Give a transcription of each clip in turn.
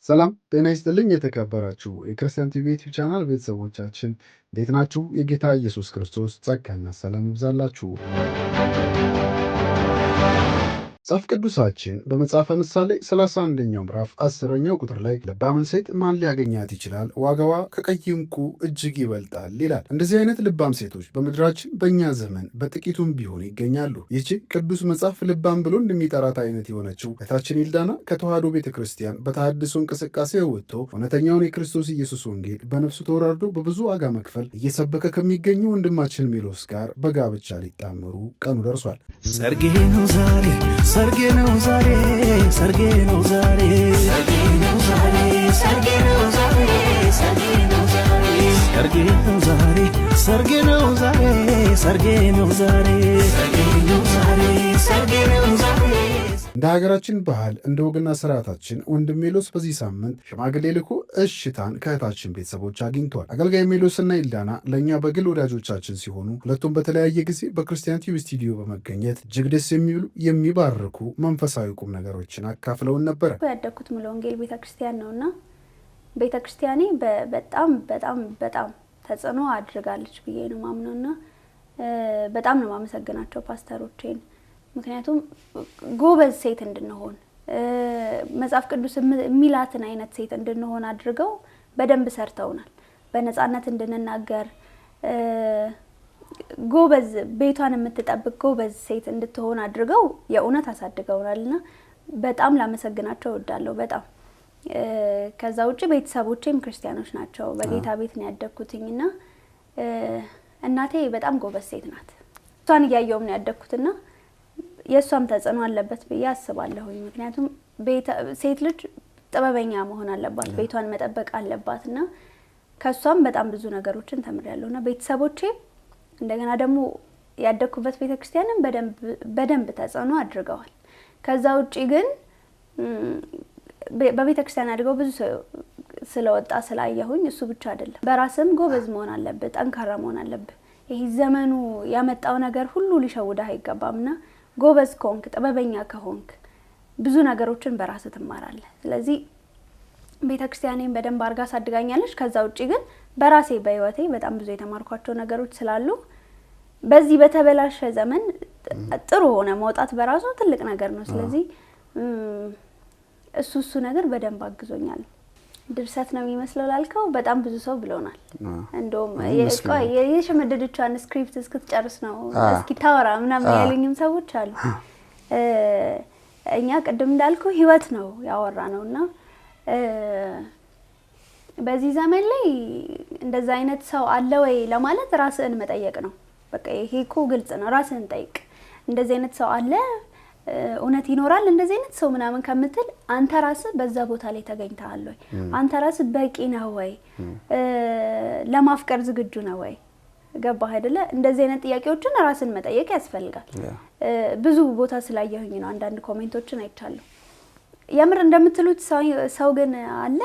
ሰላም ጤና ይስጥልኝ የተከበራችሁ የክርስቲያን ቲቪ ዩቲዩብ ቻናል ቤተሰቦቻችን እንዴት ናችሁ? የጌታ ኢየሱስ ክርስቶስ ጸጋና ሰላም ይብዛላችሁ። መጽሐፍ ቅዱሳችን በመጽሐፈ ምሳሌ 31ኛው ምዕራፍ 10ኛው ቁጥር ላይ ልባምን ሴት ማን ሊያገኛት ይችላል? ዋጋዋ ከቀይ ዕንቁ እጅግ ይበልጣል ይላል። እንደዚህ አይነት ልባም ሴቶች በምድራችን በእኛ ዘመን በጥቂቱም ቢሆን ይገኛሉ። ይህቺ ቅዱስ መጽሐፍ ልባም ብሎ እንደሚጠራት አይነት የሆነችው እህታችን ይልዳና ከተዋሕዶ ቤተ ክርስቲያን በተሐድሶ እንቅስቃሴ ወጥቶ እውነተኛውን የክርስቶስ ኢየሱስ ወንጌል በነፍሱ ተወራርዶ በብዙ ዋጋ መክፈል እየሰበከ ከሚገኙ ወንድማችን ሜሎስ ጋር በጋብቻ ሊጣመሩ ቀኑ ደርሷል። ሰርጌ ነው ዛሬ ሰርጌ ነው ዛሬ ሰርጌ ነው ዛሬ ሰርጌ ነው ዛሬ ሰርጌ ነው ዛሬ ሰርጌ ነው ዛሬ ሰርጌ ነው ዛሬ ሰርጌ ነው ዛሬ ሰርጌ ነው ዛሬ ሰርጌ ነው ዛሬ ሰርጌ ነው ዛሬ። እንደ ሀገራችን ባህል እንደ ወግና ስርዓታችን ወንድም ሜሎስ በዚህ ሳምንት ሽማግሌ ልኮ እሽታን ከእህታችን ቤተሰቦች አግኝቷል። አገልጋይ ሜሎስና ይልዳና ለእኛ በግል ወዳጆቻችን ሲሆኑ ሁለቱም በተለያየ ጊዜ በክርስቲያን ቲቪ ስቱዲዮ በመገኘት እጅግ ደስ የሚሉ የሚባርኩ መንፈሳዊ ቁም ነገሮችን አካፍለውን ነበረ። ያደግኩት ሙሉ ወንጌል ቤተክርስቲያን ነውና ቤተክርስቲያኔ በጣም በጣም በጣም ተጽዕኖ አድርጋለች ብዬ ነው ማምነውና በጣም ነው ማመሰግናቸው ፓስተሮቼን። ምክንያቱም ጎበዝ ሴት እንድንሆን መጽሐፍ ቅዱስ የሚላትን አይነት ሴት እንድንሆን አድርገው በደንብ ሰርተውናል። በነፃነት እንድንናገር ጎበዝ ቤቷን የምትጠብቅ ጎበዝ ሴት እንድትሆን አድርገው የእውነት አሳድገውናልና በጣም ላመሰግናቸው እወዳለሁ። በጣም ከዛ ውጭ ቤተሰቦቼም ክርስቲያኖች ናቸው። በጌታ ቤት ነው ያደግኩትኝና እናቴ በጣም ጎበዝ ሴት ናት። እሷን እያየሁም ነው ያደግኩትና የእሷም ተጽዕኖ አለበት ብዬ አስባለሁኝ። ምክንያቱም ሴት ልጅ ጥበበኛ መሆን አለባት፣ ቤቷን መጠበቅ አለባት እና ከእሷም በጣም ብዙ ነገሮችን ተምሬያለሁና ቤተሰቦቼ እንደገና ደግሞ ያደግኩበት ቤተክርስቲያንም በደንብ ተጽዕኖ አድርገዋል። ከዛ ውጪ ግን በቤተክርስቲያን አድርገው ብዙ ስለወጣ ስላየሁኝ እሱ ብቻ አይደለም። በራስም ጎበዝ መሆን አለብህ፣ ጠንካራ መሆን አለብህ። ይሄ ዘመኑ ያመጣው ነገር ሁሉ ሊሸውድህ አይገባምና ጎበዝ ከሆንክ ጥበበኛ ከሆንክ ብዙ ነገሮችን በራስ ትማራለህ። ስለዚህ ቤተክርስቲያኔን በደንብ አርጋ አሳድጋኛለች። ከዛ ውጪ ግን በራሴ በህይወቴ በጣም ብዙ የተማርኳቸው ነገሮች ስላሉ በዚህ በተበላሸ ዘመን ጥሩ ሆነ መውጣት በራሱ ትልቅ ነገር ነው። ስለዚህ እሱ ነገር በደንብ አግዞኛል። ድርሰት ነው የሚመስለው ላልከው በጣም ብዙ ሰው ብሎናል። እንደውም የሸመደደቿን ስክሪፕት እስክትጨርስ ነው እስኪ ታወራ ምናምን ያሉኝም ሰዎች አሉ። እኛ ቅድም እንዳልከው ህይወት ነው ያወራ ነውና በዚህ ዘመን ላይ እንደዛ አይነት ሰው አለ ወይ ለማለት ራስህን መጠየቅ ነው። በቃ ይሄ እኮ ግልጽ ነው። ራስህን ጠይቅ። እንደዚህ አይነት ሰው አለ፣ እውነት ይኖራል እንደዚህ አይነት ሰው ምናምን ከምትል አንተ ራስህ በዛ ቦታ ላይ ተገኝተሃል ወይ? አንተ ራስህ በቂ ነህ ወይ? ለማፍቀር ዝግጁ ነህ ወይ? ገባህ አይደለ? እንደዚህ አይነት ጥያቄዎችን ራስን መጠየቅ ያስፈልጋል። ብዙ ቦታ ስላየሁኝ ነው አንዳንድ ኮሜንቶችን አይቻለሁ። የምር እንደምትሉት ሰው ግን አለ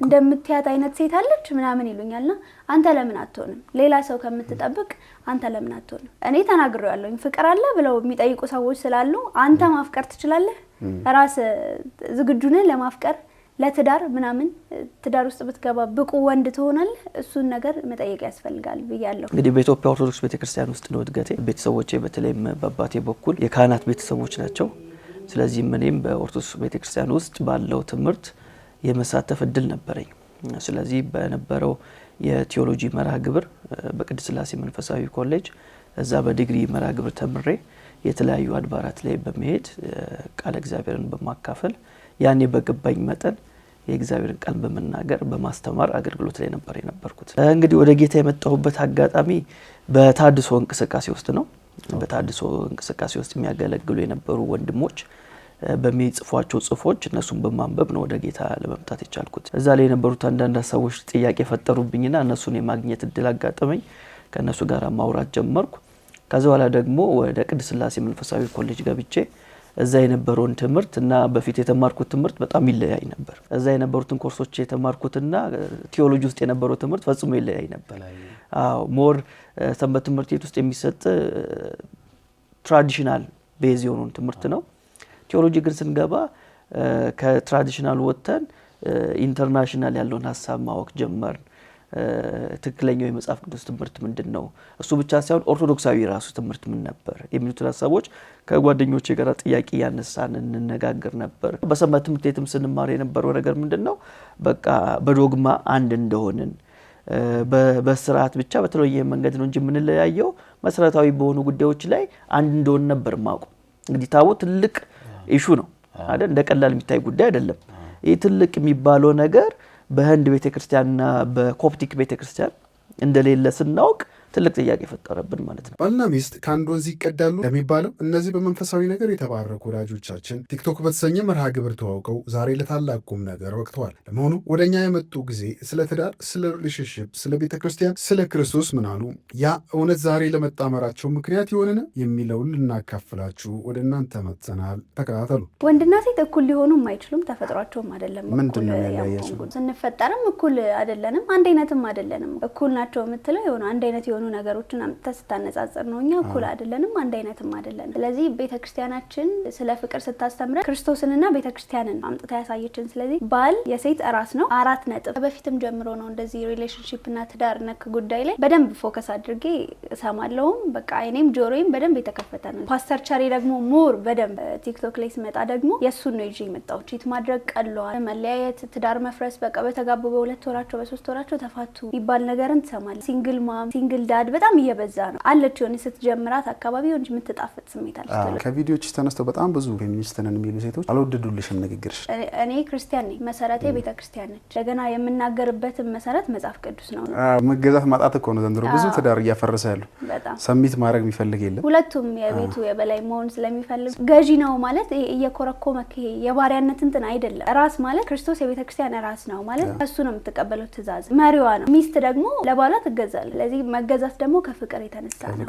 እንደምትያት አይነት ሴት አለች ምናምን ይሉኛልና አንተ ለምን አትሆንም? ሌላ ሰው ከምትጠብቅ አንተ ለምን አትሆንም? እኔ ተናግሬያለሁኝ። ፍቅር አለ ብለው የሚጠይቁ ሰዎች ስላሉ አንተ ማፍቀር ትችላለህ? ራስ ዝግጁ ነህ ለማፍቀር? ለትዳር ምናምን ትዳር ውስጥ ብትገባ ብቁ ወንድ ትሆናለህ? እሱን ነገር መጠየቅ ያስፈልጋል ብያለሁ። እንግዲህ በኢትዮጵያ ኦርቶዶክስ ቤተክርስቲያን ውስጥ ነው እድገቴ። ቤተሰቦቼ በተለይም በአባቴ በኩል የካህናት ቤተሰቦች ናቸው። ስለዚህ እኔም በኦርቶዶክስ ቤተክርስቲያን ውስጥ ባለው ትምህርት የመሳተፍ እድል ነበረኝ። ስለዚህ በነበረው የቲዮሎጂ መርሃ ግብር በቅድስት ሥላሴ መንፈሳዊ ኮሌጅ እዛ በዲግሪ መርሃ ግብር ተምሬ የተለያዩ አድባራት ላይ በመሄድ ቃለ እግዚአብሔርን በማካፈል ያኔ በገባኝ መጠን የእግዚአብሔርን ቃል በመናገር በማስተማር አገልግሎት ላይ ነበር የነበርኩት። እንግዲህ ወደ ጌታ የመጣሁበት አጋጣሚ በተሐድሶ እንቅስቃሴ ውስጥ ነው። በተሐድሶ እንቅስቃሴ ውስጥ የሚያገለግሉ የነበሩ ወንድሞች በሚጽፏቸው ጽፎች እነሱን በማንበብ ነው ወደ ጌታ ለመምጣት የቻልኩት። እዛ ላይ የነበሩት አንዳንድ ሰዎች ጥያቄ ፈጠሩብኝና እነሱን የማግኘት እድል አጋጠመኝ። ከነሱ ጋር ማውራት ጀመርኩ። ከዛ በኋላ ደግሞ ወደ ቅድስት ሥላሴ መንፈሳዊ ኮሌጅ ገብቼ እዛ የነበረውን ትምህርት እና በፊት የተማርኩት ትምህርት በጣም ይለያይ ነበር። እዛ የነበሩትን ኮርሶች የተማርኩትና ቲዮሎጂ ውስጥ የነበረው ትምህርት ፈጽሞ ይለያይ ነበር። ሞር ሰንበት ትምህርት ቤት ውስጥ የሚሰጥ ትራዲሽናል ቤዝ የሆነውን ትምህርት ነው። ቲዮሎጂ ግን ስንገባ ከትራዲሽናል ወጥተን ኢንተርናሽናል ያለውን ሐሳብ ማወቅ ጀመርን። ትክክለኛው የመጽሐፍ ቅዱስ ትምህርት ምንድነው? እሱ ብቻ ሳይሆን ኦርቶዶክሳዊ ራሱ ትምህርት ምን ነበር የሚሉት ሐሳቦች ከጓደኞቼ ጋር ጥያቄ ያነሳን እንነጋገር ነበር። በሰንበት ትምህርት ቤትም ስንማር የነበረው ነገር ምንድነው? በቃ በዶግማ አንድ እንደሆንን በስርዓት ብቻ በተለየ መንገድ ነው እንጂ የምንለያየው መሰረታዊ በሆኑ ጉዳዮች ላይ አንድ እንደሆነ ነበር ማውቁ። እንግዲህ ታቦት ትልቅ ኢሹ ነው አይደል? እንደ ቀላል የሚታይ ጉዳይ አይደለም። ይህ ትልቅ የሚባለው ነገር በህንድ ቤተክርስቲያንና በኮፕቲክ ቤተክርስቲያን እንደሌለ ስናውቅ ትልቅ ጥያቄ ፈጠረብን ማለት ነው። ባልና ሚስት ከአንድ ወንዝ ይቀዳሉ ለሚባለው እነዚህ በመንፈሳዊ ነገር የተባረኩ ወዳጆቻችን ቲክቶክ በተሰኘ መርሃ ግብር ተዋውቀው ዛሬ ለታላቅ ቁም ነገር ወቅተዋል። ለመሆኑ ወደኛ የመጡ ጊዜ ስለ ትዳር፣ ስለ ሪሌሽንሺፕ፣ ስለ ቤተክርስቲያን፣ ስለ ክርስቶስ ምን አሉ? ያ እውነት ዛሬ ለመጣመራቸው ምክንያት የሆነን የሚለውን ልናካፍላችሁ ወደ እናንተ መጥተናል። ተከታተሉ። ወንድና ሴት እኩል ሊሆኑም አይችሉም፣ ተፈጥሯቸውም አይደለም። ምንድን ነው ያያያቸው? ስንፈጠርም እኩል አይደለንም፣ አንድ አይነትም አይደለንም። እኩል ናቸው የምትለው የሆነ አንድ አይነት የሆኑ ነገሮችን አምጥተህ ስታነጻጽር ነው። እኛ እኩል አይደለንም፣ አንድ አይነትም አይደለንም። ስለዚህ ቤተክርስቲያናችን ስለ ፍቅር ስታስተምረ ክርስቶስንና ቤተክርስቲያንን አምጥታ ያሳየችን። ስለዚህ ባል የሴት ራስ ነው። 4 ነጥብ በፊትም ጀምሮ ነው እንደዚህ ሪሌሽንሺፕ እና ትዳር ነክ ጉዳይ ላይ በደንብ ፎከስ አድርጌ እሰማለሁም። በቃ እኔም ጆሮዬም በደንብ የተከፈተ ነው። ፓስተር ቸሪ ደግሞ ሞር በደንብ ቲክቶክ ላይ ስመጣ ደግሞ የሱን ነው ይዤ የመጣው። ቺት ማድረግ ቀለዋል፣ መለያየት፣ ትዳር መፍረስ፣ በቃ በተጋቡ በ2 ወራቸው በ3 ወራቸው ተፋቱ ይባል ነገርን ትሰማለህ። ሲንግል ማም ሲንግል ዳድ በጣም እየበዛ ነው አለች። የሆነ ስትጀምራት አካባቢ እንጂ የምትጣፍጥ ስሜት አለች። ከቪዲዮዎች ተነስተው በጣም ብዙ ፌሚኒስት ነን የሚሉ ሴቶች አልወደዱልሽም ንግግርሽ? እኔ ክርስቲያን ነኝ፣ መሰረቴ ቤተክርስቲያን ነች። እንደገና የምናገርበት መሰረት መጽሐፍ ቅዱስ ነው። መገዛት ማጣት እኮ ነው ዘንድሮ ብዙ ትዳር እያፈረሰ ያለው። በጣም ሰሚት ማድረግ የሚፈልግ የለም። ሁለቱም የቤቱ የበላይ መሆን ስለሚፈልግ ገዢ ነው ማለት እየኮረኮመ የባሪያነት እንትን አይደለም። ራስ ማለት ክርስቶስ የቤተክርስቲያን ራስ ነው ማለት እሱ ነው የምትቀበለው ትእዛዝ፣ መሪዋ ነው። ሚስት ደግሞ ለባሏ ትገዛለች። ስለዚህ መገዛት ደግሞ ከፍቅር የተነሳ ነው፣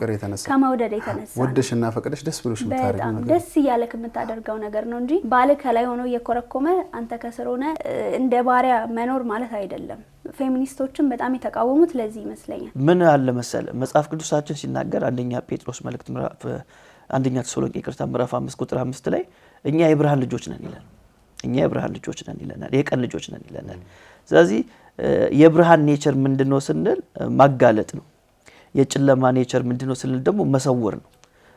ከመውደድ የተነሳ ነው። ወደሽና ፈቅደሽ ደስ ብሎሽ የምታደርገው ነገር ደስ እያለክ የምታደርገው ነገር ነው እንጂ ባል ከላይ ሆኖ እየኮረኮመ አንተ ከስር ሆነ እንደ ባሪያ መኖር ማለት አይደለም። ፌሚኒስቶችን በጣም የተቃወሙት ለዚህ ይመስለኛል። ምን አለ መሰለ መጽሐፍ ቅዱሳችን ሲናገር አንደኛ ጴጥሮስ መልእክት ምዕራፍ አንደኛ ተሰሎንቄ ምዕራፍ 5 ቁጥር 5 ላይ እኛ የብርሃን ልጆች ነን ይላል። እኛ የብርሃን ልጆች ነን ይለናል። የቀን ልጆች ነን ይለናል። ስለዚህ የብርሃን ኔቸር ምንድነው ስንል ማጋለጥ ነው። የጨለማ ኔቸር ምንድነው ስንል ደግሞ መሰወር ነው።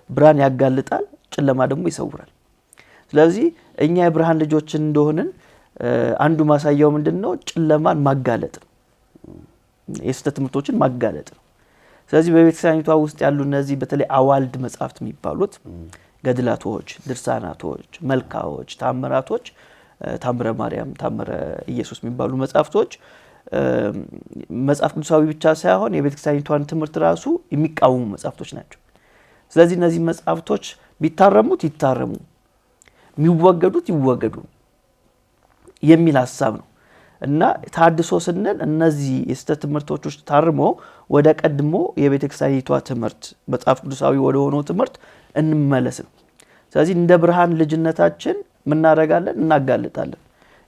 ብርሃን ያጋልጣል፣ ጨለማ ደግሞ ይሰውራል። ስለዚህ እኛ የብርሃን ልጆች እንደሆንን አንዱ ማሳያው ምንድነው? ጨለማን ማጋለጥ ነው። የስህተት ትምህርቶችን ማጋለጥ ነው። ስለዚህ በቤተክርስቲያኒቷ ውስጥ ያሉ እነዚህ በተለይ አዋልድ መጻሕፍት የሚባሉት ገድላቶች፣ ድርሳናቶች፣ መልካዎች፣ ታምራቶች፣ ታምረ ማርያም፣ ታምረ ኢየሱስ የሚባሉ መጻሕፍቶች መጽሐፍ ቅዱሳዊ ብቻ ሳይሆን የቤተክርስቲያኒቷን ትምህርት ራሱ የሚቃወሙ መጻሕፍቶች ናቸው። ስለዚህ እነዚህ መጻሕፍቶች ቢታረሙት ይታረሙ፣ የሚወገዱት ይወገዱ የሚል ሐሳብ ነው እና ታድሶ ስንል እነዚህ የስህተት ትምህርቶች ታርሞ ወደ ቀድሞ የቤተክርስቲያኒቷ ትምህርት መጽሐፍ ቅዱሳዊ ወደ ሆነው ትምህርት እንመለስ ነው። ስለዚህ እንደ ብርሃን ልጅነታችን ምናረጋለን? እናጋልጣለን።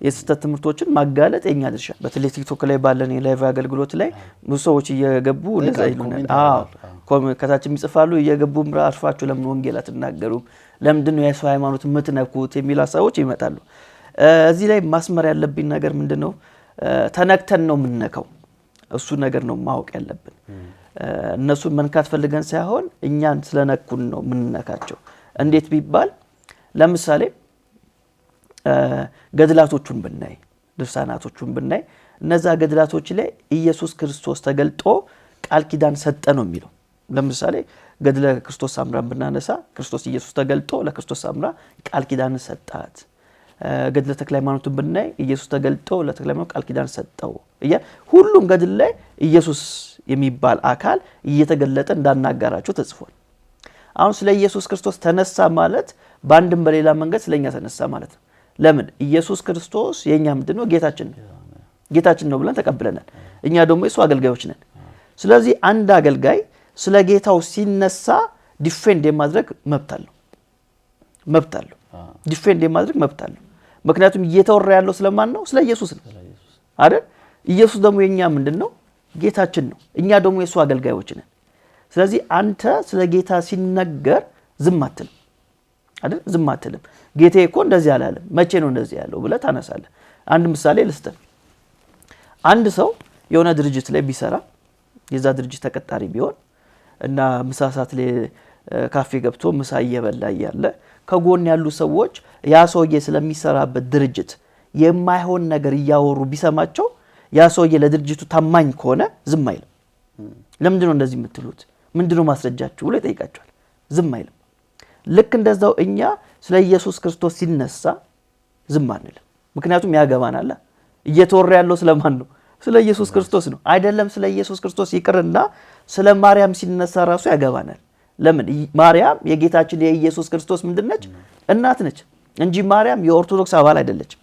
የስህተት ትምህርቶችን ማጋለጥ የኛ ድርሻ። በተለይ ቲክቶክ ላይ ባለን የላይቭ አገልግሎት ላይ ብዙ ሰዎች እየገቡ እንደዛ ይሉናል። ከታች የሚጽፋሉ እየገቡ አርፋችሁ ለምን ወንጌል አትናገሩ? ለምንድን ነው የሰው ሃይማኖት የምትነኩት? የሚሉ ሐሳቦች ይመጣሉ። እዚህ ላይ ማስመር ያለብኝ ነገር ምንድነው? ተነክተን ነው የምንነካው። እሱ ነገር ነው ማወቅ ያለብን። እነሱን መንካት ፈልገን ሳይሆን እኛን ስለነኩን ነው የምንነካቸው። እንዴት ቢባል ለምሳሌ ገድላቶቹን ብናይ፣ ድርሳናቶቹን ብናይ እነዛ ገድላቶች ላይ ኢየሱስ ክርስቶስ ተገልጦ ቃል ኪዳን ሰጠ ነው የሚለው። ለምሳሌ ገድለ ክርስቶስ ሳምራን ብናነሳ ክርስቶስ ኢየሱስ ተገልጦ ለክርስቶስ ሳምራ ቃል ኪዳን ሰጣት። ገድለ ተክለ ሃይማኖትን ብናይ ኢየሱስ ተገልጦ ለተክለ ሃይማኖት ቃል ኪዳን ሰጠው። ሁሉም ገድል ላይ ኢየሱስ የሚባል አካል እየተገለጠ እንዳናጋራቸው ተጽፏል። አሁን ስለ ኢየሱስ ክርስቶስ ተነሳ ማለት በአንድም በሌላ መንገድ ስለኛ ተነሳ ማለት ነው። ለምን? ኢየሱስ ክርስቶስ የኛ ምንድነው? ጌታችን ነው ብለን ተቀብለናል። እኛ ደግሞ የሱ አገልጋዮች ነን። ስለዚህ አንድ አገልጋይ ስለ ጌታው ሲነሳ ዲፌንድ የማድረግ መብት አለው። ዲፌንድ የማድረግ መብት አለው። ምክንያቱም እየተወራ ያለው ስለማን ነው? ስለ ኢየሱስ ነው አይደል? ኢየሱስ ደግሞ የኛ ምንድነው? ጌታችን ነው። እኛ ደግሞ የሱ አገልጋዮች ነን። ስለዚህ አንተ ስለ ጌታ ሲነገር ዝም አትልም አይደል? ዝም አትልም። ጌታዬ እኮ እንደዚህ አላለም፣ መቼ ነው እንደዚህ ያለው ብለህ ታነሳለህ። አንድ ምሳሌ ልስጥ። አንድ ሰው የሆነ ድርጅት ላይ ቢሰራ የዛ ድርጅት ተቀጣሪ ቢሆን እና ምሳ ሰዓት ላይ ካፌ ገብቶ ምሳ እየበላ ያለ ከጎን ያሉ ሰዎች ያ ሰውዬ ስለሚሰራበት ድርጅት የማይሆን ነገር እያወሩ ቢሰማቸው ያ ሰውዬ ለድርጅቱ ታማኝ ከሆነ ዝም አይልም። ለምንድነው እንደዚህ የምትሉት? ምንድነው ማስረጃችሁ ብሎ ይጠይቃቸዋል። ዝም አይልም። ልክ እንደዛው እኛ ስለ ኢየሱስ ክርስቶስ ሲነሳ ዝም አንልም። ምክንያቱም ያገባናል። እየተወራ ያለው ስለማን ነው? ስለ ኢየሱስ ክርስቶስ ነው። አይደለም ስለ ኢየሱስ ክርስቶስ ይቅርና ስለ ማርያም ሲነሳ ራሱ ያገባናል። ለምን? ማርያም የጌታችን የኢየሱስ ክርስቶስ ምንድነች? እናት ነች እንጂ ማርያም የኦርቶዶክስ አባል አይደለችም፣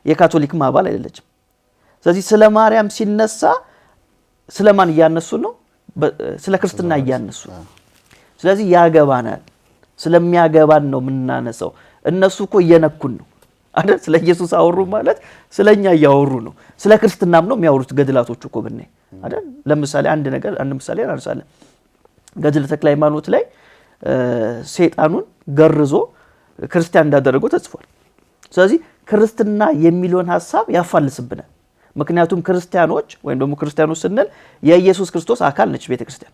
የካቶሊክም አባል አይደለችም። ስለዚህ ስለ ማርያም ሲነሳ ስለማን እያነሱ ነው? ስለ ክርስትና እያነሱ። ስለዚህ ያገባናል። ስለሚያገባን ነው የምናነሳው። እነሱ እኮ እየነኩን ነው አይደል? ስለ ኢየሱስ አወሩ ማለት ስለኛ እያወሩ ነው። ስለ ክርስትናም ነው የሚያወሩት ገድላቶቹ እኮ ብናይ አይደል? ለምሳሌ አንድ ምሳሌ እናነሳለን። ገድለ ተክለ ሃይማኖት ላይ ሰይጣኑን ገርዞ ክርስቲያን እንዳደረገው ተጽፏል። ስለዚህ ክርስትና የሚለውን ሐሳብ ያፋልስብናል። ምክንያቱም ክርስቲያኖች ወይም ደግሞ ክርስቲያኖች ስንል የኢየሱስ ክርስቶስ አካል ነች ቤተክርስቲያን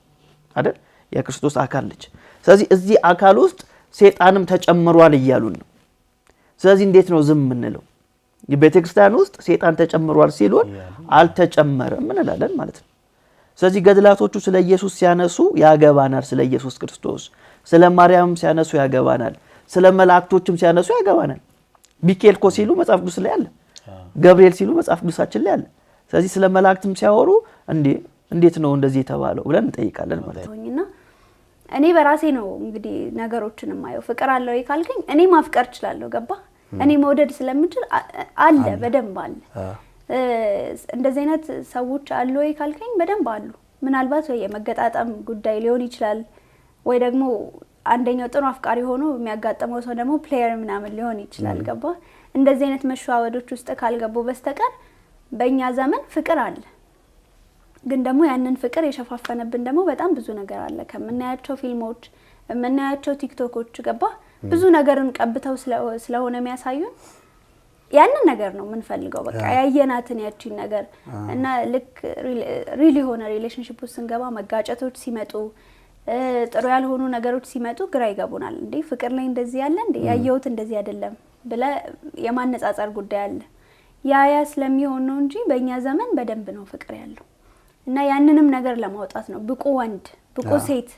አይደል? የክርስቶስ አካል ነች። ስለዚህ እዚህ አካል ውስጥ ሰይጣንም ተጨምሯል እያሉን ነው። ስለዚህ እንዴት ነው ዝም የምንለው? የቤተክርስቲያን ውስጥ ሰይጣን ተጨምሯል ሲሉን አልተጨመረም እንላለን ማለት ነው። ስለዚህ ገድላቶቹ ስለ ኢየሱስ ሲያነሱ ያገባናል፣ ስለ ኢየሱስ ክርስቶስ። ስለ ማርያም ሲያነሱ ያገባናል፣ ስለ መላእክቶችም ሲያነሱ ያገባናል። ሚካኤል እኮ ሲሉ መጽሐፍ ቅዱስ ላይ አለ፣ ገብርኤል ሲሉ መጽሐፍ ቅዱሳችን ላይ አለ። ስለዚህ ስለ መላእክትም ሲያወሩ እንዴት ነው እንደዚህ የተባለው ብለን እንጠይቃለን ማለት ነው። እኔ በራሴ ነው እንግዲህ ነገሮችን የማየው። ፍቅር አለ ወይ ካልከኝ እኔ ማፍቀር እችላለሁ። ገባ? እኔ መውደድ ስለምችል አለ፣ በደንብ አለ። እንደዚህ አይነት ሰዎች አሉ ወይ ካልከኝ በደንብ አሉ። ምናልባት ወይ የመገጣጠም ጉዳይ ሊሆን ይችላል፣ ወይ ደግሞ አንደኛው ጥሩ አፍቃሪ ሆኖ የሚያጋጥመው ሰው ደግሞ ፕሌየር ምናምን ሊሆን ይችላል። ገባ? እንደዚህ አይነት መሸዋወዶች ውስጥ ካልገቡ በስተቀር በእኛ ዘመን ፍቅር አለ። ግን ደግሞ ያንን ፍቅር የሸፋፈነብን ደግሞ በጣም ብዙ ነገር አለ። ከምናያቸው ፊልሞች፣ የምናያቸው ቲክቶኮች ገባ? ብዙ ነገርን ቀብተው ስለሆነ የሚያሳዩን ያንን ነገር ነው የምንፈልገው። በቃ ያየናትን ያቺን ነገር እና ልክ ሪል የሆነ ሪሌሽንሺፕ ውስጥ ስንገባ መጋጨቶች ሲመጡ፣ ጥሩ ያልሆኑ ነገሮች ሲመጡ ግራ ይገቡናል። እንዴ ፍቅር ላይ እንደዚህ ያለ እንዴ ያየሁት እንደዚህ አይደለም ብለ የማነጻጸር ጉዳይ አለ። ያ ስለሚሆን ነው እንጂ በእኛ ዘመን በደንብ ነው ፍቅር ያለው። እና ያንንም ነገር ለማውጣት ነው ብቁ ወንድ ብቁ ሴት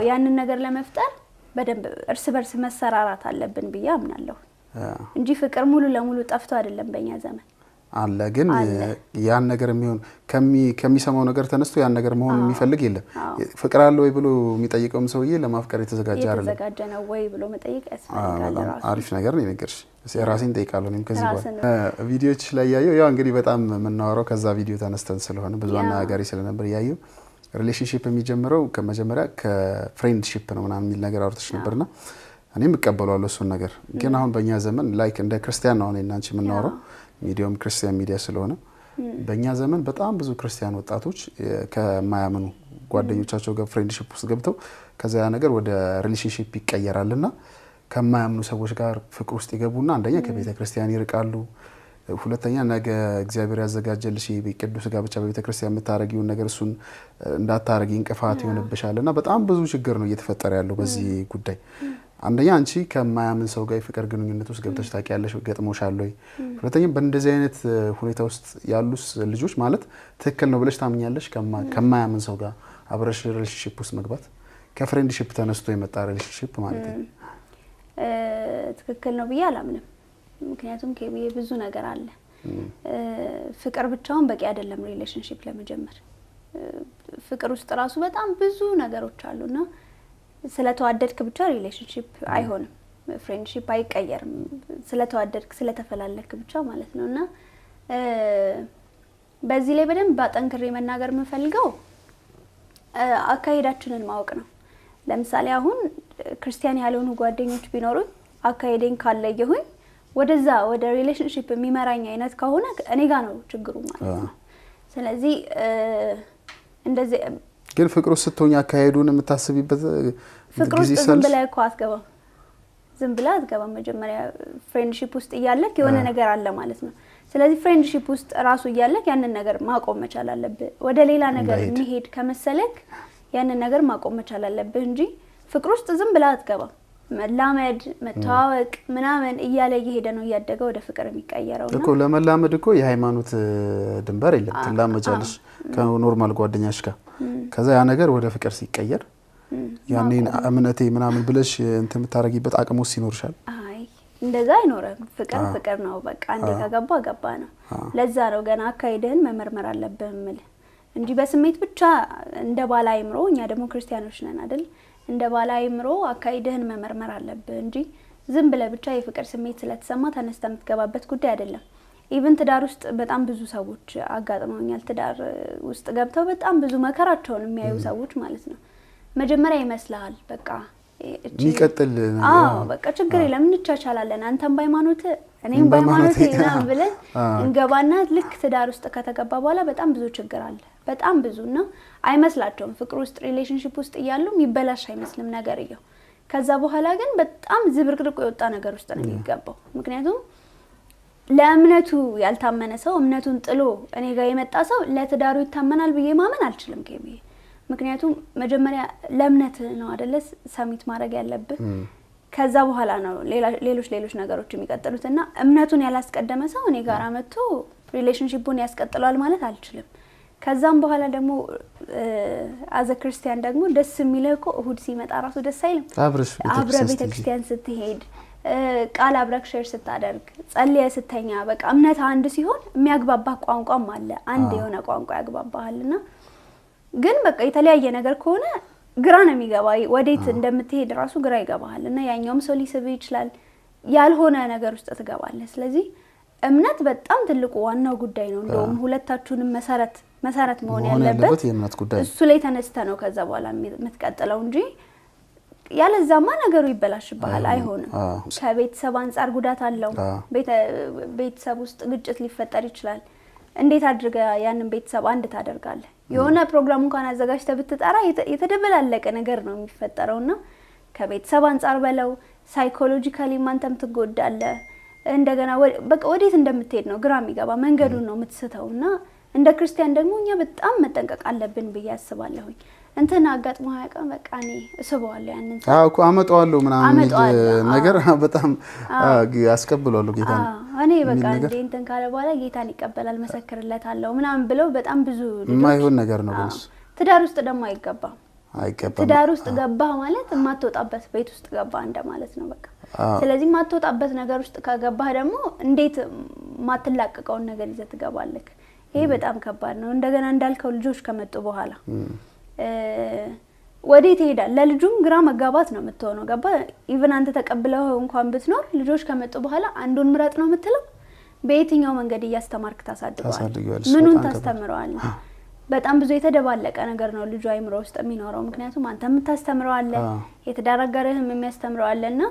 ያንን ነገር ለመፍጠር በደንብ እርስ በርስ መሰራራት አለብን ብዬ አምናለሁ እንጂ ፍቅር ሙሉ ለሙሉ ጠፍቶ አይደለም በእኛ ዘመን አለ። ግን ያን ነገር የሚሆን ከሚሰማው ነገር ተነስቶ ያን ነገር መሆን የሚፈልግ የለም። ፍቅር አለ ወይ ብሎ የሚጠይቀውም ሰውዬ ለማፍቀር የተዘጋጀ አይደለም። የተዘጋጀ ነው ወይ ብሎ መጠየቅ ያስፈልጋል። አሪፍ ነገር ነው የነገርሽ። ራሴን ጠይቃለሁ። እኔም ከዚህ በኋላ ቪዲዮዎች ላይ ያው እንግዲህ በጣም የምናወራው ከዛ ቪዲዮ ተነስተን ስለሆነ ብዙ አነጋጋሪ ስለነበር ያየው ሪሌሽንሺፕ የሚጀምረው ከመጀመሪያ ከፍሬንድሺፕ ነው ምናምን የሚል ነገር አውርተሽ ነበርና እኔም እቀበላለሁ እሱን ነገር። ግን አሁን በእኛ ዘመን ላይክ እንደ ክርስቲያን ነው እኔና አንቺ የምናወራው፣ ሚዲያውም ክርስቲያን ሚዲያ ስለሆነ በእኛ ዘመን በጣም ብዙ ክርስቲያን ወጣቶች ከማያምኑ ጓደኞቻቸው ጋር ፍሬንድሺፕ ውስጥ ገብተው ከዛ ያ ነገር ወደ ሪሌሽንሺፕ ይቀየራልና ከማያምኑ ሰዎች ጋር ፍቅር ውስጥ ይገቡና አንደኛ ከቤተ ክርስቲያን ይርቃሉ፣ ሁለተኛ ነገ እግዚአብሔር ያዘጋጀልሽ ቅዱስ ጋብቻ በቤተ ክርስቲያን የምታረጊውን ነገር እሱን እንዳታረጊ እንቅፋት ይሆንብሻልና በጣም ብዙ ችግር ነው እየተፈጠረ ያለው በዚህ ጉዳይ። አንደኛ አንቺ ከማያምን ሰው ጋር ፍቅር ግንኙነት ውስጥ ገብተሽ ታውቂያለሽ? ገጥሞሻል ወይ? ሁለተኛ በእንደዚህ አይነት ሁኔታ ውስጥ ያሉስ ልጆች ማለት ትክክል ነው ብለሽ ታምኛለሽ? ከማያምን ሰው ጋር አብረሽ ሪሌሽንሺፕ ውስጥ መግባት ከፍሬንድሺፕ ተነስቶ የመጣ ሪሌሽንሺፕ ማለት ነው ትክክል ነው ብዬ አላምንም። ምክንያቱም ብዙ ነገር አለ። ፍቅር ብቻውን በቂ አይደለም ሪሌሽንሺፕ ለመጀመር። ፍቅር ውስጥ ራሱ በጣም ብዙ ነገሮች አሉና ስለተዋደድክ ብቻ ሪሌሽንሺፕ አይሆንም፣ ፍሬንድሺፕ አይቀየርም። ስለተዋደድክ ስለተፈላለክ ብቻ ማለት ነውና በዚህ ላይ በደንብ አጠንክሬ መናገር የምፈልገው አካሄዳችንን ማወቅ ነው። ለምሳሌ አሁን ክርስቲያን ያልሆኑ ጓደኞች ቢኖሩኝ አካሄዴን ካለየሁኝ ወደዛ ወደ ሪሌሽንሺፕ የሚመራኝ አይነት ከሆነ እኔ ጋር ነው ችግሩ ማለት ነው። ስለዚህ እንደዚህ ግን ፍቅሩ ስትሆኝ አካሄዱን የምታስቢበት ፍቅሩ ዝም ብለህ እኮ አትገባም ዝም ብላ አትገባም። መጀመሪያ ፍሬንድሺፕ ውስጥ እያለክ የሆነ ነገር አለ ማለት ነው። ስለዚህ ፍሬንድሺፕ ውስጥ ራሱ እያለክ ያንን ነገር ማቆም መቻል አለብህ። ወደ ሌላ ነገር የሚሄድ ከመሰለክ ያንን ነገር ማቆም መቻል አለብህ እንጂ ፍቅር ውስጥ ዝም ብላ አትገባም። መላመድ መተዋወቅ ምናምን እያለ እየሄደ ነው እያደገ ወደ ፍቅር የሚቀየረው ነው እኮ። ለመላመድ እኮ የሃይማኖት ድንበር የለም። ትላመጃለሽ ከኖርማል ጓደኛሽ ጋር፣ ከዛ ያ ነገር ወደ ፍቅር ሲቀየር ያኔን እምነቴ ምናምን ብለሽ እንትን የምታረጊበት አቅሙስ ይኖርሻል። አይ እንደዛ አይኖርም። ፍቅር ነው በቃ። አንዴ ከገባ ገባ ነው። ለዛ ነው ገና አካይደህን መመርመር አለብህ እምልህ እንጂ በስሜት ብቻ እንደ ባለ አይምሮ፣ እኛ ደግሞ ክርስቲያኖች ነን አይደል? እንደ ባለ አይምሮ አካይደህን መመርመር አለብህ እንጂ ዝም ብለህ ብቻ የፍቅር ስሜት ስለተሰማ ተነስተ የምትገባበት ጉዳይ አይደለም። ኢቭን ትዳር ውስጥ በጣም ብዙ ሰዎች አጋጥመውኛል። ትዳር ውስጥ ገብተው በጣም ብዙ መከራቸውን የሚያዩ ሰዎች ማለት ነው። መጀመሪያ ይመስልሃል በቃ የሚቀጥል በቃ ችግር የለም እንቻቻላለን፣ አንተም በሃይማኖት እኔም በሃይማኖት ምናምን ብለን እንገባና ልክ ትዳር ውስጥ ከተገባ በኋላ በጣም ብዙ ችግር አለ። በጣም ብዙና አይመስላቸውም። ፍቅር ውስጥ ሪሌሽንሺፕ ውስጥ እያሉ የሚበላሽ አይመስልም ነገርየው። ከዛ በኋላ ግን በጣም ዝብርቅርቁ የወጣ ነገር ውስጥ ነው የሚገባው። ምክንያቱም ለእምነቱ ያልታመነ ሰው እምነቱን ጥሎ እኔ ጋር የመጣ ሰው ለትዳሩ ይታመናል ብዬ ማመን አልችልም ከብዬ። ምክንያቱም መጀመሪያ ለእምነት ነው አይደለ ሰሚት ማድረግ ያለብን። ከዛ በኋላ ነው ሌሎች ነገሮች የሚቀጥሉትና እምነቱን ያላስቀደመ ሰው እኔ ጋር መጥቶ ሪሌሽንሺፑን ያስቀጥላል ማለት አልችልም። ከዛም በኋላ ደግሞ አዘ ክርስቲያን ደግሞ ደስ የሚለው እኮ እሁድ ሲመጣ ራሱ ደስ አይልም? አብረ ቤተክርስቲያን ስትሄድ ቃል አብረክ ሼር ስታደርግ ጸልየ ስተኛ በቃ እምነት አንድ ሲሆን የሚያግባባ ቋንቋም አለ። አንድ የሆነ ቋንቋ ያግባባሃልና ግን በቃ የተለያየ ነገር ከሆነ ግራ ነው የሚገባ። ወዴት እንደምትሄድ ራሱ ግራ ይገባሃል እና ያኛውም ሰው ሊስብ ይችላል። ያልሆነ ነገር ውስጥ ትገባለህ። ስለዚህ እምነት በጣም ትልቁ ዋናው ጉዳይ ነው። እንደውም ሁለታችሁንም መሰረት መሆን ያለበት የእምነት ጉዳይ እሱ ላይ ተነስተ ነው ከዛ በኋላ የምትቀጥለው እንጂ ያለዛማ ነገሩ ይበላሽብሃል፣ አይሆንም። ከቤተሰብ አንፃር ጉዳት አለው። ቤተሰብ ውስጥ ግጭት ሊፈጠር ይችላል። እንዴት አድርገ ያንን ቤተሰብ አንድ ታደርጋለህ? የሆነ ፕሮግራም እንኳን አዘጋጅተህ ብትጠራ የተደበላለቀ ነገር ነው የሚፈጠረውና ከቤተሰብ አንፃር በለው ሳይኮሎጂካሊ አንተም ትጎዳለህ። እንደገና በቃ ወዴት እንደምትሄድ ነው ግራ የሚገባ መንገዱን ነው የምትስተውና እንደ ክርስቲያን ደግሞ እኛ በጣም መጠንቀቅ አለብን ብዬ አስባለሁኝ። እንትን አጋጥሞ ያቀም በቃ እኔ እስበዋለሁ ያንን እኮ አመጣዋለሁ ምናምን ነገር በጣም ያስቀብሏለሁ ጌታ ነው። እኔ በቃ እንትን ካለ በኋላ ጌታን ይቀበላል መሰክርለታለሁ ምናምን ብለው በጣም ብዙ የማይሆን ነገር ነው። ግን ትዳር ውስጥ ደግሞ አይገባም። ትዳር ውስጥ ገባህ ማለት የማትወጣበት ቤት ውስጥ ገባህ እንደማለት ነው በቃ። ስለዚህ የማትወጣበት ነገር ውስጥ ከገባህ ደግሞ እንዴት ማትላቀቀውን ነገር ይዘህ ትገባለህ? ይሄ በጣም ከባድ ነው። እንደገና እንዳልከው ልጆች ከመጡ በኋላ ወዴት ይሄዳል? ለልጁም ግራ መጋባት ነው የምትሆነው። ገባ? ኢቭን አንተ ተቀብለው እንኳን ብትኖር ልጆች ከመጡ በኋላ አንዱን ምረጥ ነው የምትለው። በየትኛው መንገድ እያስተማርክ ታሳድገዋለህ? ምኑን ታስተምረዋለህ? በጣም ብዙ የተደባለቀ ነገር ነው ልጁ አይምሮ ውስጥ የሚኖረው። ምክንያቱም አንተ የምታስተምረው አለ፣ የተዳረገረህም የሚያስተምረው አለና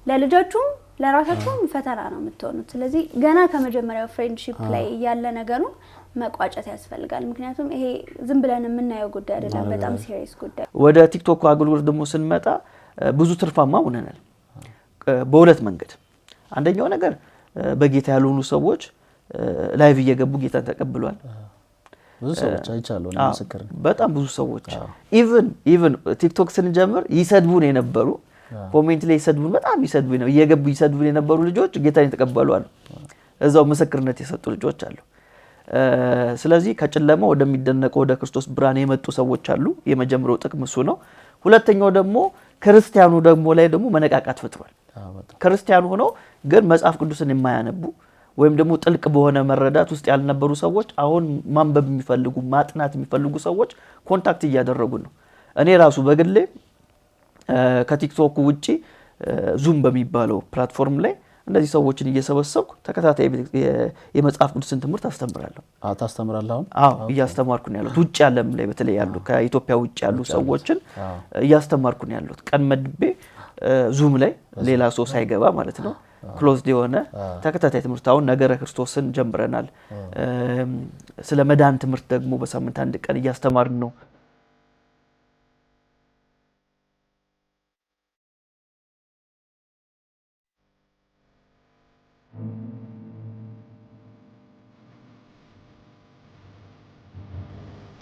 ለልጆቹም ለራሳቸውም ፈተና ነው የምትሆኑት። ስለዚህ ገና ከመጀመሪያው ፍሬንድሺፕ ላይ ያለ ነገሩ መቋጨት ያስፈልጋል። ምክንያቱም ይሄ ዝም ብለን የምናየው ጉዳይ አይደለም፣ በጣም ሲሪየስ ጉዳይ። ወደ ቲክቶክ አገልግሎት ደግሞ ስንመጣ ብዙ ትርፋማ ሆነናል በሁለት መንገድ። አንደኛው ነገር በጌታ ያልሆኑ ሰዎች ላይቭ እየገቡ ጌታን ተቀብሏል። ብዙ ሰዎች አይቻሉ ነው መስከረ በጣም ብዙ ሰዎች ኢቭን ቲክቶክ ስንጀምር ይሰድቡን የነበሩ ኮሜንት ላይ ይሰድቡን በጣም ይሰድቡን ነው እየገቡ ይሰድቡን የነበሩ ልጆች ጌታን ተቀበሉ አሉ። እዛው ምስክርነት የሰጡ ልጆች አሉ። ስለዚህ ከጨለማ ወደሚደነቀው ወደ ክርስቶስ ብርሃን የመጡ ሰዎች አሉ። የመጀመሪያው ጥቅም እሱ ነው። ሁለተኛው ደግሞ ክርስቲያኑ ደግሞ ላይ ደግሞ መነቃቃት ፈጥሯል። ክርስቲያኑ ሆኖ ግን መጽሐፍ ቅዱስን የማያነቡ ወይም ደግሞ ጥልቅ በሆነ መረዳት ውስጥ ያልነበሩ ሰዎች አሁን ማንበብ የሚፈልጉ ማጥናት የሚፈልጉ ሰዎች ኮንታክት እያደረጉ ነው። እኔ ራሱ በግሌ ከቲክቶክ ውጪ ዙም በሚባለው ፕላትፎርም ላይ እንደዚህ ሰዎችን እየሰበሰብኩ ተከታታይ የመጽሐፍ ቅዱስን ትምህርት አስተምራለሁ። ታስተምራለህ? አዎ እያስተማርኩ ነው ያለው። ውጪ ዓለም ላይ በተለይ ያሉ ከኢትዮጵያ ውጪ ያሉ ሰዎችን እያስተማርኩ ነው ያለው። ቀን መድቤ ዙም ላይ ሌላ ሰው ሳይገባ ማለት ነው ክሎዝድ የሆነ ተከታታይ ትምህርት አሁን ነገረ ክርስቶስን ጀምረናል። ስለ መዳን ትምህርት ደግሞ በሳምንት አንድ ቀን እያስተማርን ነው